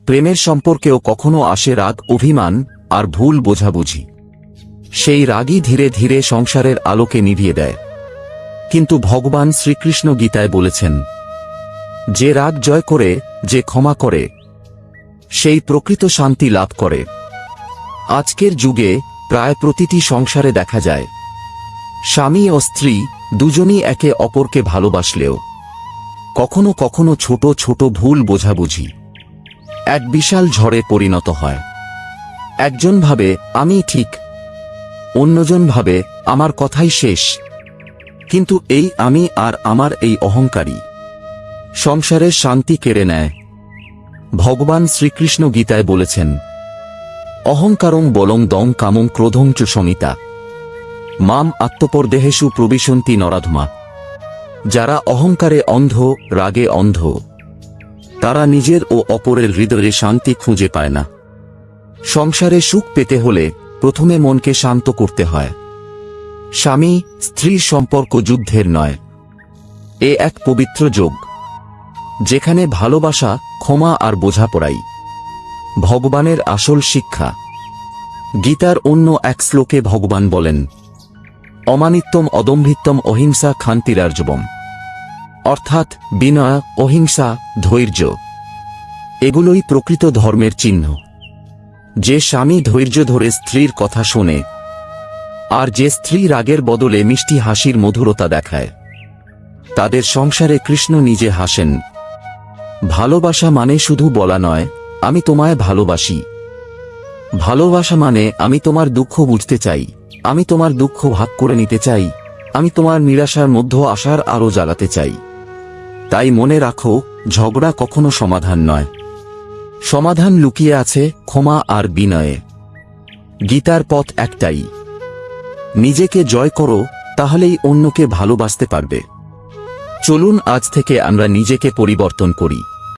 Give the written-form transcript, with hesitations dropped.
প্রেমের সম্পর্কেও কখনো আসে রাগ, অভিমান আর ভুল বোঝাবুঝি। সেই রাগই ধীরে ধীরে সংসারের আলোকে নিভিয়ে দেয়। কিন্তু ভগবান শ্রীকৃষ্ণ গীতায় বলেছেন, যে রাগ জয় করে, যে ক্ষমা করে, সেই প্রকৃত শান্তি লাভ করে। আজকের যুগে প্রায় প্রতিটি সংসারে দেখা যায়, স্বামী ও স্ত্রী দুজনই একে অপরকে ভালোবাসলেও কখনো কখনো ছোট ছোট ভুল বোঝাবুঝি এক বিশাল ঝড়ে পরিণত হয়। একজন ভাবে আমি ঠিক, অন্যজন ভাবে আমার কথাই শেষ। কিন্তু এই আমি আর আমার এই অহংকারী সংসারের শান্তি কেড়ে নেয়। ভগবান শ্রীকৃষ্ণ গীতায় বলেছেন, অহংকারং বলং দং কামং ক্রোধং চ সমিতা মাম আত্মপরদেহেষু প্রবিশন্তি নরাধমা। যারা অহংকারে অন্ধ, রাগে অন্ধ, তারা নিজের ও অপরের হৃদয়ে শান্তি খুঁজে পায় না। সংসারে সুখ পেতে হলে প্রথমে মনকে শান্ত করতে হয়। স্বামী স্ত্রীর সম্পর্ক যুদ্ধের নয়, এ এক পবিত্র যোগ, যেখানে ভালোবাসা, ক্ষমা আর বোঝাপড়াই ভগবানের আসল শিক্ষা। গীতার অন্য এক শ্লোকে ভগবান বলেন, অমানিত্যম অদম্ভিত্যম অহিংসা ক্ষান্তিরার্জবম। অর্থাৎ বিনয়, অহিংসা, ধৈর্য এগুলোই প্রকৃত ধর্মের চিহ্ন। যে স্বামী ধৈর্য ধরে স্ত্রীর কথা শোনে, আর যে স্ত্রী রাগের বদলে মিষ্টি হাসির মধুরতা দেখায়, তাদের সংসারে কৃষ্ণ নিজে হাসেন। ভালোবাসা মানে শুধু বলা নয়, আমি তোমায় ভালোবাসি। ভালোবাসা মানে আমি তোমার দুঃখ বুঝতে চাই, আমি তোমার দুঃখ ভাগ করে নিতে চাই, আমি তোমার নিরাশার মধ্যে আশার আলো জ্বালাতে চাই। তাই মনে রাখো, ঝগড়া কখনো সমাধান নয়। সমাধান লুকিয়ে আছে ক্ষমা আর বিনয়ে। গীতার পথ একটাই, নিজেকে জয় করো, তাহলেই অন্যকে ভালোবাসতে পারবে। চলুন আজ থেকে আমরা নিজেকে পরিবর্তন করি।